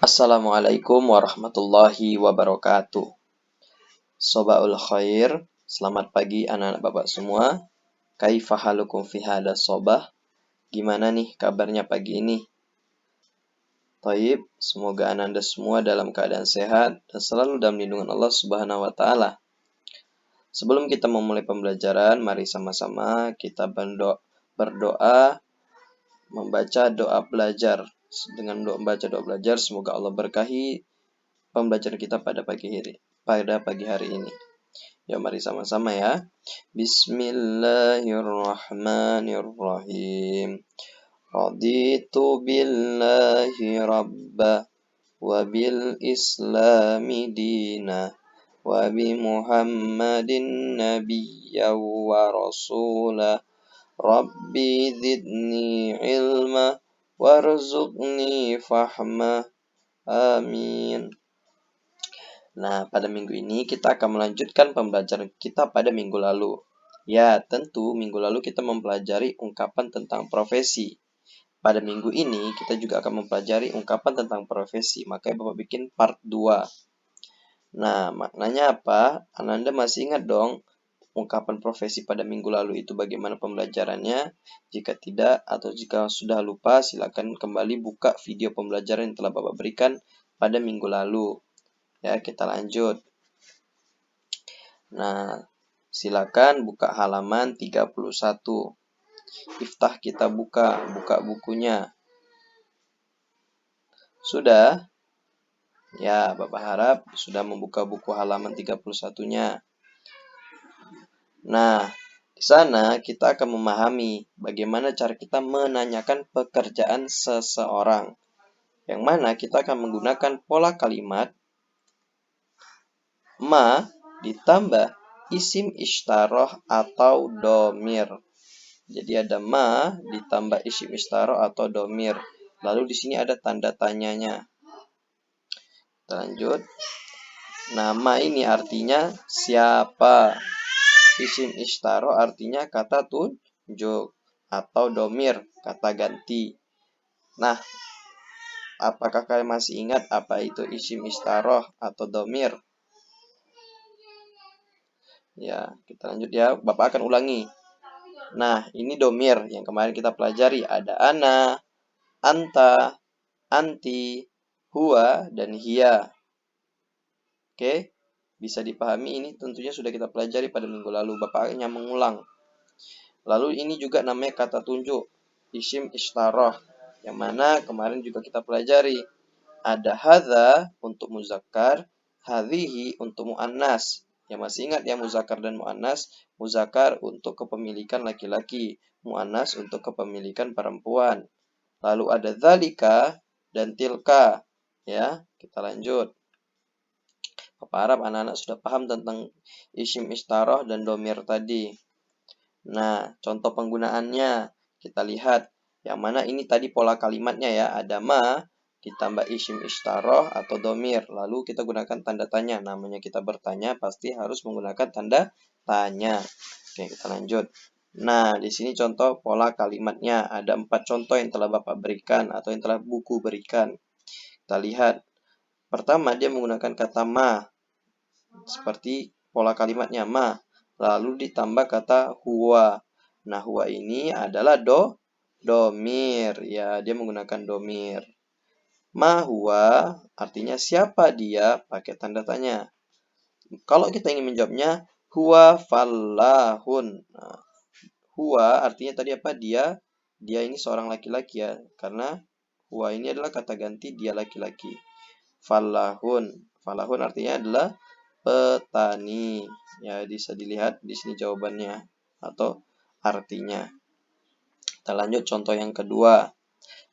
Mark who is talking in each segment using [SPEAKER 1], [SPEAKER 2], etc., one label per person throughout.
[SPEAKER 1] Assalamualaikum warahmatullahi wabarakatuh. Sobaul khair, selamat pagi anak-anak bapak semua. Kaifa halukum fi hada sobah? Gimana nih kabarnya pagi ini? Taib, semoga anda semua dalam keadaan sehat dan selalu dalam lindungan Allah Subhanahu wa taala. Sebelum kita memulai pembelajaran, mari sama-sama kita berdoa membaca doa belajar. Dengan membaca doa belajar, semoga Allah berkahi pembelajaran kita pada pagi hari ini. Ya, mari sama-sama ya. Bismillahirrahmanirrahim. Raditu billahi rabba wa bil islami dina wa bi Muhammadin nabiyya wa rasula. Rabbi zidni ilma warzuqni fahma. Amin. Nah, pada minggu ini kita akan melanjutkan pembelajaran kita pada minggu lalu. Ya, tentu minggu lalu kita mempelajari ungkapan tentang profesi. Pada minggu ini kita juga akan mempelajari ungkapan tentang profesi. Makanya Bapak bikin part 2. Nah, maknanya apa? Anda masih ingat dong ungkapan profesi pada minggu lalu itu bagaimana pembelajarannya? Jika tidak atau jika sudah lupa, silakan kembali buka video pembelajaran yang telah Bapak berikan pada minggu lalu. Ya, kita lanjut. Nah, silakan buka halaman 31. Iftah kita buka bukunya. Sudah? Ya, Bapak harap sudah membuka buku halaman 31-nya. Nah, di sana kita akan memahami bagaimana cara kita menanyakan pekerjaan seseorang. Yang mana kita akan menggunakan pola kalimat ma ditambah isim istaroh atau domir. Jadi ada ma ditambah isim istaroh atau domir. Lalu di sini ada tanda tanyanya. Kita lanjut. Nama ini artinya siapa. Isim istaroh artinya kata tunjuk atau domir, kata ganti. Nah, apakah kalian masih ingat apa itu isim istaroh atau domir? Ya, kita lanjut ya. Bapak akan ulangi. Nah, ini domir yang kemarin kita pelajari. Ada ana, anta, anti, huwa, dan hiya. Oke, bisa dipahami ini tentunya sudah kita pelajari pada minggu lalu. Bapak hanya mengulang. Lalu ini juga namanya kata tunjuk. Isim istaroh. Yang mana kemarin juga kita pelajari. Ada hadza untuk muzakkar, hadhihi untuk muannas. Ya masih ingat ya muzakkar dan muannas. Muzakkar untuk kepemilikan laki-laki, muannas untuk kepemilikan perempuan. Lalu ada dzalika dan tilka. Ya, kita lanjut. Bapak harap anak-anak sudah paham tentang isim istaroh dan domir tadi. Nah, contoh penggunaannya kita lihat. Yang mana ini tadi pola kalimatnya ya. Ada ma ditambah isim istaroh atau domir. Lalu kita gunakan tanda tanya. Namanya kita bertanya pasti harus menggunakan tanda tanya. Oke, kita lanjut. Nah, di sini contoh pola kalimatnya. Ada 4 contoh yang telah Bapak berikan atau yang telah buku berikan. Kita lihat. Pertama, dia menggunakan kata ma. Seperti pola kalimatnya ma. Lalu ditambah kata huwa. Nah, huwa ini adalah domir. Ya, dia menggunakan domir. Ma huwa artinya siapa dia pakai tanda tanya. Kalau kita ingin menjawabnya huwa fallahun. Nah, huwa artinya tadi apa? Dia ini seorang laki-laki ya. Karena huwa ini adalah kata ganti dia laki-laki. Fallahun. Fallahun artinya adalah petani. Ya, bisa dilihat di sini jawabannya atau artinya. Kita lanjut contoh yang kedua.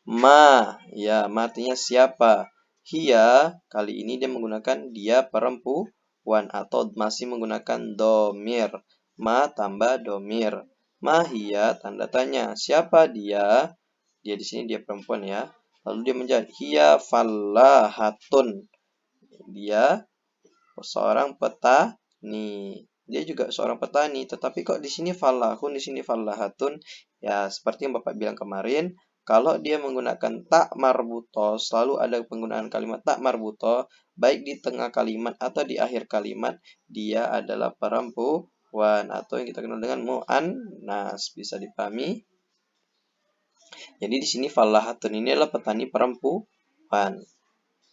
[SPEAKER 1] Ma, ya, ma artinya siapa? Hiya, kali ini dia menggunakan dia perempuan atau masih menggunakan domir. Ma tambah domir. Ma hiya, tanda tanya. Siapa dia? Dia di sini dia perempuan ya. Lalu dia menjawab, hiya fallahatun. Dia seorang petani. Dia juga seorang petani, tetapi kok di sini fallahun, di sini fallahatun. Ya, seperti yang Bapak bilang kemarin, Kalau dia menggunakan tak marbuto, selalu ada penggunaan kalimat tak marbuto, baik di tengah kalimat atau di akhir kalimat, dia adalah perempuan atau yang kita kenal dengan mu'annas. Bisa dipahami? Jadi di sini fallahatun ini adalah petani perempuan.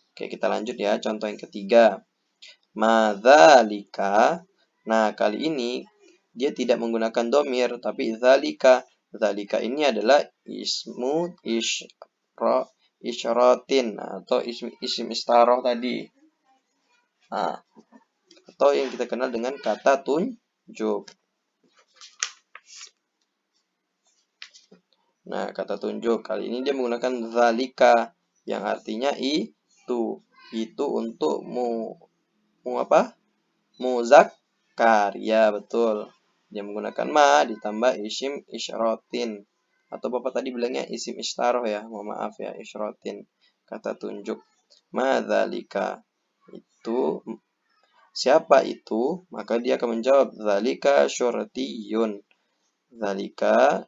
[SPEAKER 1] Oke, kita lanjut ya. Contoh yang ketiga. Madzalika. Nah, kali ini dia tidak menggunakan domir, tapi zalika. Zalika ini adalah ismu isyaratin atau isim istaroh tadi. Nah, atau yang kita kenal dengan kata tunjuk. Nah, kata tunjuk kali ini dia menggunakan zalika yang artinya itu. Itu untuk muzakkar. Ya, betul. Dia menggunakan ma ditambah isim isyaratin. Atau Bapak tadi bilangnya isim istaroh ya. Mohon maaf ya, isyaratin. Kata tunjuk. Madzalika. Itu siapa itu? Maka dia akan menjawab zalika syurtiyun. Zalika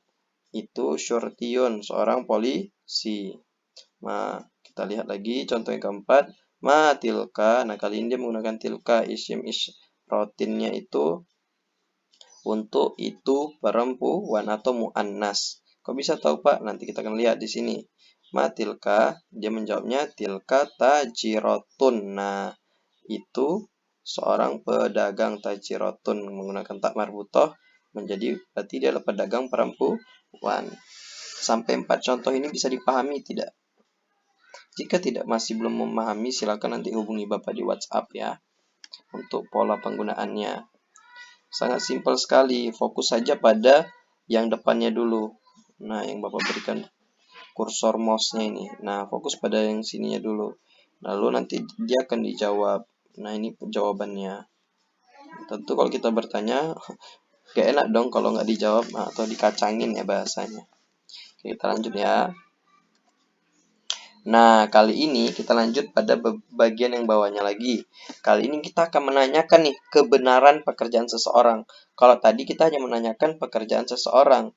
[SPEAKER 1] itu syurtiyun, seorang polisi. Nah, kita lihat lagi contoh yang keempat. Ma tilka. Nah, kali ini dia menggunakan tilka isim rotinnya itu untuk itu perempuan atau muannas. Kok bisa tahu Pak? Nanti kita akan lihat di sini. Ma tilka, dia menjawabnya tilka tajirotun. Nah, itu seorang pedagang tajirotun menggunakan tak marbutoh menjadi berarti dia adalah pedagang perempuan. Sampai 4 contoh ini bisa dipahami tidak? Jika tidak masih belum memahami, silakan nanti hubungi Bapak di WhatsApp ya untuk pola penggunaannya. Sangat simpel sekali, fokus saja pada yang depannya dulu. Nah, yang Bapak berikan kursor mouse-nya ini. Nah, fokus pada yang sininya dulu. Lalu nanti dia akan dijawab. Nah, ini jawabannya. Tentu kalau kita bertanya, gak enak dong kalau nggak dijawab atau dikacangin ya bahasanya. Oke, kita lanjut ya. Nah, kali ini kita lanjut pada bagian yang bawahnya lagi. Kali ini kita akan menanyakan nih kebenaran pekerjaan seseorang. Kalau tadi kita hanya menanyakan pekerjaan seseorang,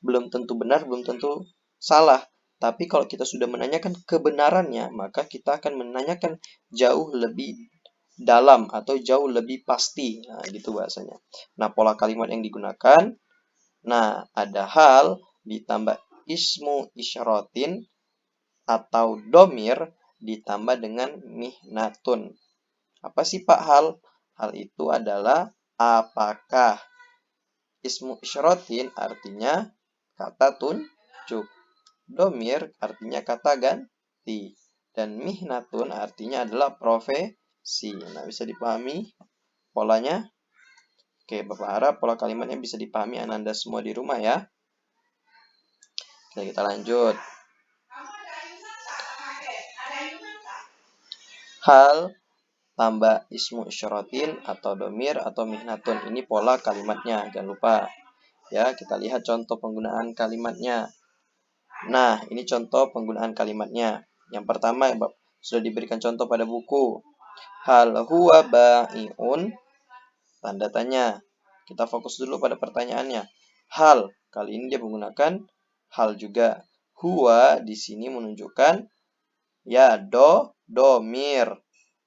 [SPEAKER 1] belum tentu benar, belum tentu salah. Tapi kalau kita sudah menanyakan kebenarannya, maka kita akan menanyakan jauh lebih dalam atau jauh lebih pasti. Nah, gitu bahasanya. Nah, pola kalimat yang digunakan, nah, ada hal ditambah ismu isyaratin atau domir ditambah dengan mihnatun. Apa sih Pak hal? Hal itu adalah apakah. Ismu isyaratin artinya kata tunjuk. Domir artinya kata ganti. Dan mihnatun artinya adalah profesi. Nah, bisa dipahami polanya? Oke, Bapak harap pola kalimatnya bisa dipahami Anda semua di rumah ya. Oke, kita lanjut. Hal tambah ismu isyaratin atau domir atau mihnatun. Ini pola kalimatnya, jangan lupa. Ya, kita lihat contoh penggunaan kalimatnya. Nah, ini contoh penggunaan kalimatnya. Yang pertama, sudah diberikan contoh pada buku. Hal huwa ba'iun? Tanda tanya. Kita fokus dulu pada pertanyaannya. Hal, kali ini dia menggunakan hal juga. Huwa di sini menunjukkan ya domir.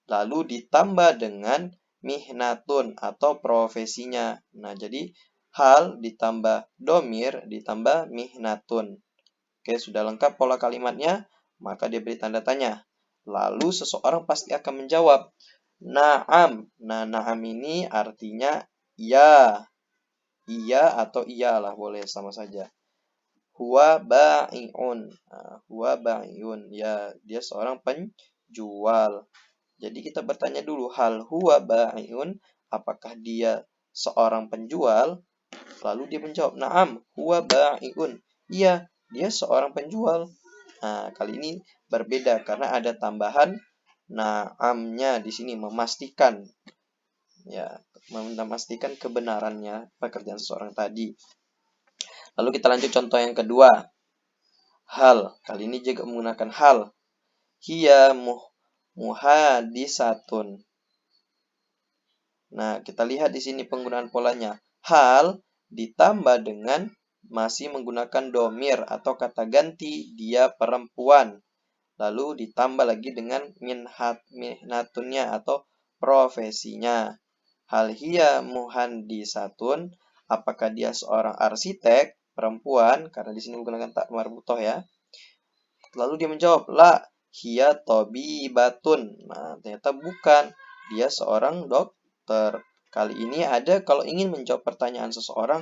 [SPEAKER 1] Lalu ditambah dengan mihnatun atau profesinya. Nah, jadi hal ditambah domir ditambah mihnatun. Oke, sudah lengkap pola kalimatnya, maka dia beri tanda tanya. Lalu seseorang pasti akan menjawab, na'am. Nah, na'am ini artinya ya. Iya atau iyalah, boleh sama saja. Huwa ba'iun. Nah, huwa ba'iun. Ya, dia seorang penjual. Jadi kita bertanya dulu, hal huwa ba'iun, apakah dia seorang penjual? Lalu dia menjawab, na'am, huwa ba'iun. Iya, dia seorang penjual. Nah, kali ini berbeda karena ada tambahan na'amnya di sini memastikan. Ya, memastikan kebenarannya pekerjaan seseorang tadi. Lalu kita lanjut contoh yang kedua. Hal, kali ini juga menggunakan hal. Hiya muhadisatun. Nah, kita lihat di sini penggunaan polanya. Hal ditambah dengan masih menggunakan domir atau kata ganti, dia perempuan. Lalu ditambah lagi dengan mihnatunnya atau profesinya. Hal hiya muhandisatun, apakah dia seorang arsitek perempuan? Karena di sini menggunakan tak marbutoh ya. Lalu dia menjawab, la hiya tabibatun. Nah, ternyata bukan. Dia seorang dokter. Kali ini ada kalau ingin menjawab pertanyaan seseorang,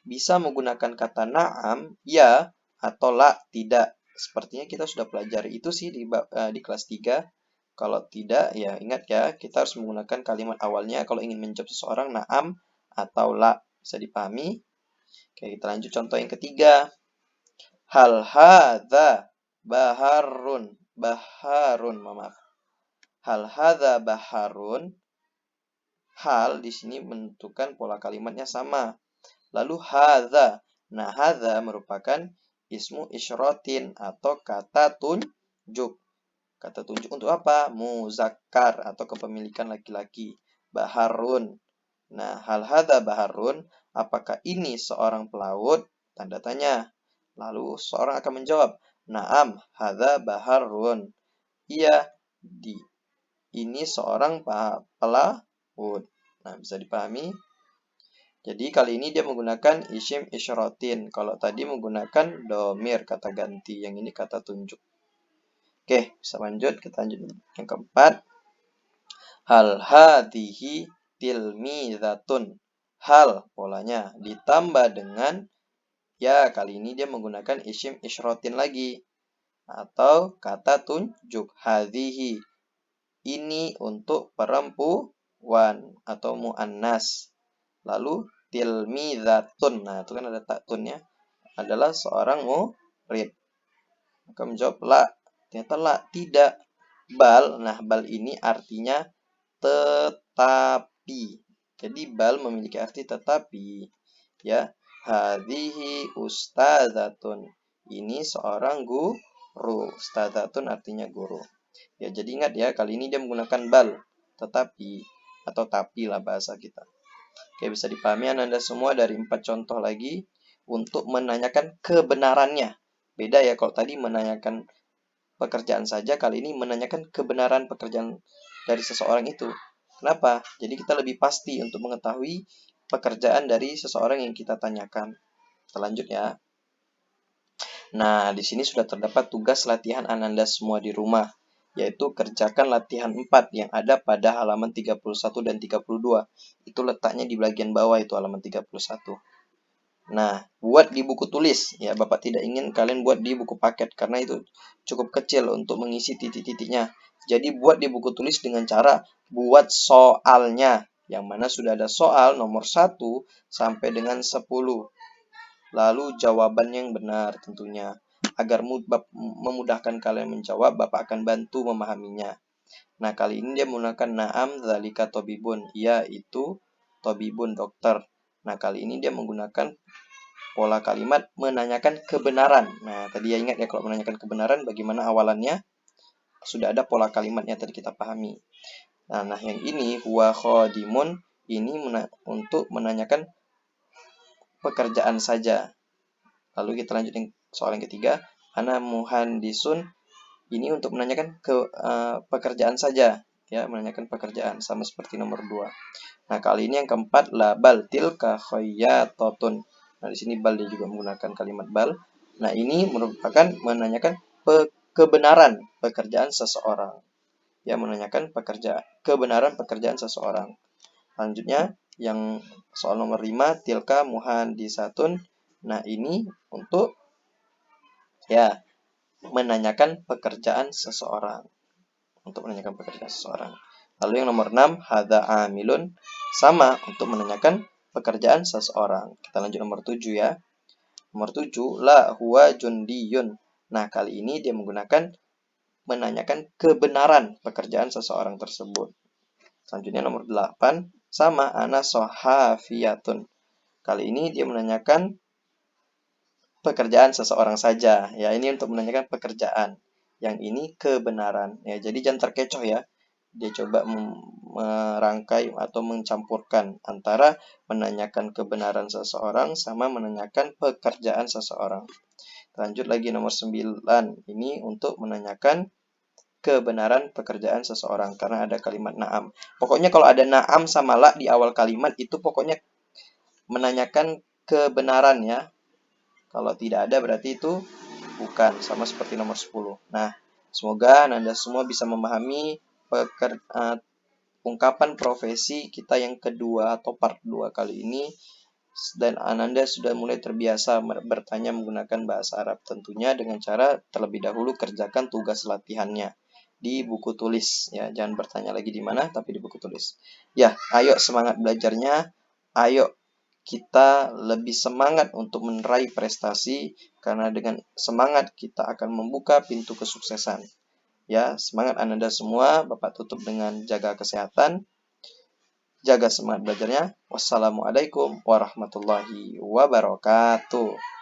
[SPEAKER 1] bisa menggunakan kata na'am, ya, atau la, tidak. Sepertinya kita sudah pelajari itu sih di kelas 3. Kalau tidak, ya ingat ya, kita harus menggunakan kalimat awalnya kalau ingin menjawab seseorang, na'am atau la. Bisa dipahami? Oke, kita lanjut contoh yang ketiga. Hal hadza baharun, maaf. Hal hadza baharun. Hal di sini menentukan pola kalimatnya sama. Lalu hadza. Nah, hadza merupakan ismu isyratin atau kata tunjuk. Kata tunjuk untuk apa? Muzakkar atau kepemilikan laki-laki. Baharun. Nah, hal hadza baharun, apakah ini seorang pelaut? Tanda tanya. Lalu seorang akan menjawab, "Na'am, hadza baharun." Iya, ini seorang pelaut. Nah, bisa dipahami? Jadi kali ini dia menggunakan isim isyratin. Kalau tadi menggunakan domir, kata ganti. Yang ini kata tunjuk. Oke, bisa lanjut. Kita lanjut yang keempat. Hal hadhihi tilmizatun. Hal polanya ditambah dengan, ya kali ini dia menggunakan isim isyratin lagi. Atau kata tunjuk. Hadhihi. Ini untuk perempuan atau mu'annas. Lalu tilmizatun. Nah, itu kan ada taktunnya. Adalah seorang murid. Maka menjawab la. Ternyata la, tidak. Bal. Nah, bal ini artinya tetapi. Jadi bal memiliki arti tetapi. Ya. Hadhihi ustazatun. Ini seorang guru. Ustazatun artinya guru. Ya, jadi ingat ya, kali ini dia menggunakan bal, tetapi, atau tapi lah bahasa kita. Oke, bisa dipahami Anda semua dari 4 contoh lagi untuk menanyakan kebenarannya. Beda ya, kalau tadi menanyakan pekerjaan saja, kali ini menanyakan kebenaran pekerjaan dari seseorang itu. Kenapa? Jadi kita lebih pasti untuk mengetahui pekerjaan dari seseorang yang kita tanyakan. Kita lanjut ya. Nah, di sini sudah terdapat tugas latihan Ananda semua di rumah, yaitu kerjakan latihan 4 yang ada pada halaman 31 dan 32. Itu letaknya di bagian bawah itu halaman 31. Nah, buat di buku tulis. Ya, Bapak tidak ingin kalian buat di buku paket karena itu cukup kecil untuk mengisi titik-titiknya. Jadi buat di buku tulis dengan cara buat soalnya, yang mana sudah ada soal nomor 1 sampai dengan 10. Lalu jawaban yang benar tentunya. Agar memudahkan kalian menjawab, Bapak akan bantu memahaminya. Nah, kali ini dia menggunakan na'am dzalika tabibun. Ya, itu tabibun, dokter. Nah, kali ini dia menggunakan pola kalimat menanyakan kebenaran. Nah, tadi ya ingat ya kalau menanyakan kebenaran bagaimana awalannya? Sudah ada pola kalimatnya tadi kita pahami. Nah, yang ini huwa khadimun, ini untuk menanyakan pekerjaan saja. Lalu kita lanjut yang soal yang ketiga. Ana muhandisun, ini untuk menanyakan pekerjaan saja. Ya, menanyakan pekerjaan sama seperti nomor 2. Nah, kali ini yang keempat la bal tilka khayyatotun. Nah, di sini bal dia juga menggunakan kalimat bal. Nah, ini merupakan menanyakan kebenaran pekerjaan seseorang. Ya, menanyakan kebenaran pekerjaan seseorang. Selanjutnya yang soal nomor 5 tilka muhandisatun. Nah, ini untuk ya menanyakan pekerjaan seseorang. Untuk menanyakan pekerjaan seseorang. Lalu yang nomor 6 hadza amilun, sama untuk menanyakan pekerjaan seseorang. Kita lanjut nomor 7 ya. Nomor 7 la huwa jundiyun. Nah, kali ini dia menggunakan menanyakan kebenaran pekerjaan seseorang tersebut. Selanjutnya nomor 8 sama ana sohafiyatun. Kali ini dia menanyakan pekerjaan seseorang saja. Ya, ini untuk menanyakan pekerjaan. Yang ini kebenaran. Ya, jadi jangan terkecoh ya. Dia coba merangkai atau mencampurkan antara menanyakan kebenaran seseorang sama menanyakan pekerjaan seseorang. Lanjut lagi nomor 9. Ini untuk menanyakan kebenaran pekerjaan seseorang karena ada kalimat na'am. Pokoknya kalau ada na'am sama la di awal kalimat itu pokoknya menanyakan kebenaran ya. Kalau tidak ada berarti itu bukan, sama seperti nomor 10. Nah, semoga Anda semua bisa memahami ungkapan profesi kita yang kedua atau part 2 kali ini, dan Ananda sudah mulai terbiasa bertanya menggunakan bahasa Arab, tentunya dengan cara terlebih dahulu kerjakan tugas latihannya di buku tulis ya. Jangan bertanya lagi di mana, tapi di buku tulis. Ya, ayo semangat belajarnya. Ayo kita lebih semangat untuk meraih prestasi, karena dengan semangat kita akan membuka pintu kesuksesan. Ya, semangat Ananda semua. Bapak tutup dengan jaga kesehatan, jaga semangat belajarnya. Wassalamualaikum warahmatullahi wabarakatuh.